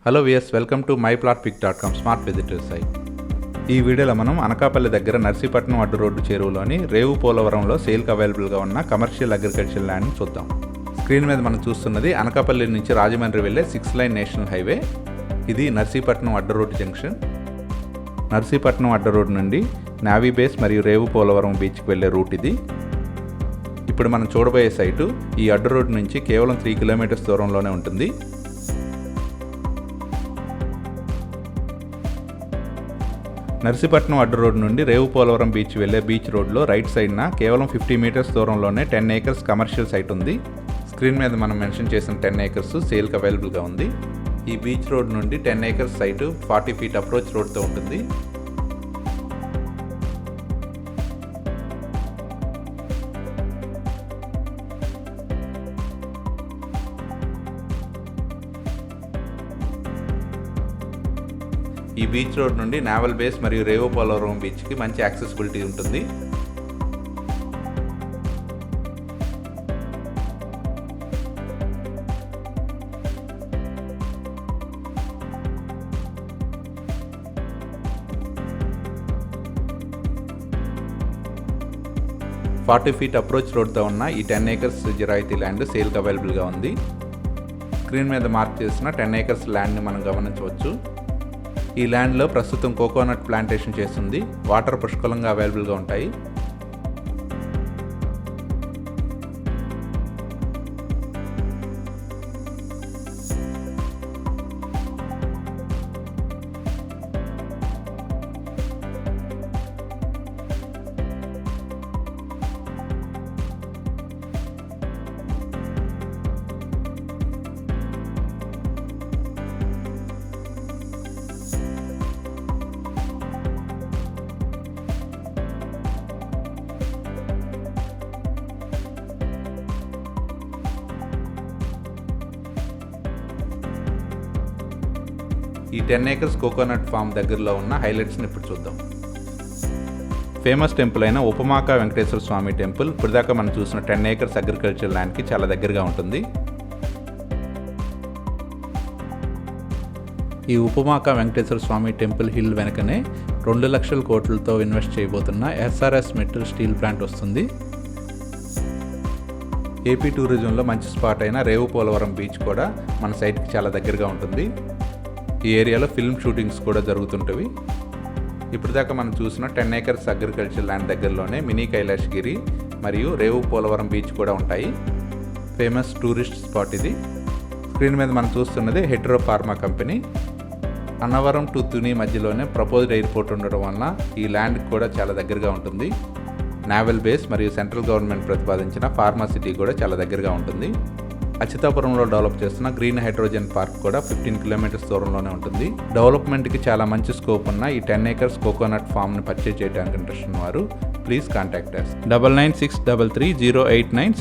Hello viewers, welcome to myplotpic.com smart visitor site. ఈ వీడియోలో మనం అనకాపల్లి దగ్గర నర్సీపట్నం అడ్డు రోడ్డు చెరువులోని రేవు పోలవరంలో సేల్కి అవైలబుల్గా ఉన్న కమర్షియల్ అగ్రికల్చర్ ల్యాండ్ని చూద్దాం. స్క్రీన్ మీద మనం చూస్తున్నది అనకాపల్లి నుంచి రాజమండ్రి వెళ్ళే 6 లైన్ నేషనల్ హైవే. ఇది నర్సీపట్నం అడ్డు రోడ్డు జంక్షన్. నర్సీపట్నం అడ్డు రోడ్డు నుండి నావీ బేస్ మరియు రేవు పోలవరం బీచ్కి వెళ్ళే రూట్ ఇది. ఇప్పుడు మనం చూడబోయే సైటు ఈ అడ్డు రోడ్డు నుంచి కేవలం 3 కిలోమీటర్స్ దూరంలోనే ఉంటుంది. నర్సీపట్నం అడ్డు రోడ్ నుండి రేవు పోలవరం బీచ్ వెళ్ళే బీచ్ రోడ్లో రైట్ సైడ్న కేవలం 50 మీటర్స్ దూరంలోనే 10 ఏకర్స్ కమర్షియల్ సైట్ ఉంది. స్క్రీన్ మీద మనం మెన్షన్ చేసిన 10 ఏకర్స్ సేల్కి అవైలబుల్గా ఉంది. ఈ బీచ్ రోడ్ నుండి 10 ఏకర్స్ సైటు 40 ఫీట్ అప్రోచ్ రోడ్తో ఉంటుంది. ఈ బీచ్ రోడ్ నుండి నావల్ బేస్ మరియు రేవు పోలవరం బీచ్కి మంచి యాక్సెసిబిలిటీ ఉంటుంది. ఫార్టీ ఫీట్ అప్రోచ్ రోడ్తో ఉన్న ఈ 10 ఏకర్స్ జిరాయితీ ల్యాండ్ సేల్కి అవైలబుల్గా ఉంది. స్క్రీన్ మీద మార్క్ చేసిన 10 ఏకర్స్ ల్యాండ్ని మనం గమనించవచ్చు. ఈ ల్యాండ్లో ప్రస్తుతం కోకోనట్ ప్లాంటేషన్ చేస్తుంది. వాటర్ పుష్కలంగా అవైలబుల్గా ఉంటాయి. ఈ 10 ఏకర్స్ కోకోనట్ ఫామ్ దగ్గరలో ఉన్న హైలైట్స్ని ఇప్పుడు చూద్దాం. ఫేమస్ టెంపుల్ అయిన ఉపమాక వెంకటేశ్వర స్వామి టెంపుల్ ఇప్పటిదాకా మనం చూసిన 10 ఏకర్స్ అగ్రికల్చర్ ల్యాండ్కి చాలా దగ్గరగా ఉంటుంది. ఈ ఉపమాక వెంకటేశ్వర స్వామి టెంపుల్ హిల్ వెనకనే 2 లక్షల కోట్లతో ఇన్వెస్ట్ చేయబోతున్న ఎస్ఆర్ఎస్ మెటల్ స్టీల్ ప్లాంట్ వస్తుంది. ఏపీ టూరిజంలో మంచి స్పాట్ అయిన రేవు పోలవరం బీచ్ కూడా మన సైట్కి చాలా దగ్గరగా ఉంటుంది. ఈ ఏరియాలో ఫిల్మ్ షూటింగ్స్ కూడా జరుగుతుంటవి. ఇప్పటిదాకా మనం చూసిన 10 ఏకర్స్ అగ్రికల్చర్ ల్యాండ్ దగ్గరలోనే మినీ కైలాసగిరి మరియు రేవు పోలవరం బీచ్ కూడా ఉంటాయి. ఫేమస్ టూరిస్ట్ స్పాట్ ఇది. స్క్రీన్ మీద మనం చూస్తున్నది Hetero pharma company. Annavaram to Tuni మధ్యలోనే ప్రపోజ్డ్ ఎయిర్పోర్ట్ ఉండడం వలన ఈ ల్యాండ్ కూడా చాలా దగ్గరగా ఉంటుంది. నావల్ బేస్ మరియు సెంట్రల్ గవర్నమెంట్ ప్రతిపాదించిన ఫార్మా సిటీ కూడా చాలా దగ్గరగా ఉంటుంది. అచితాపురంలో డెవలప్ చేస్తున్న గ్రీన్ హైడ్రోజన్ పార్క్ కూడా 15 కిలోమీటర్స్ దూరంలోనే ఉంటుంది. డెవలప్మెంట్కి చాలా మంచి స్కోప్ ఉన్న ఈ 10 ఏకర్స్ కోకోనట్ ఫామ్ని పర్చేజ్ చేయడానికి ఇంట్రెస్ట్ ఉన్నవారు ప్లీజ్ కాంటాక్ట్ us 99633089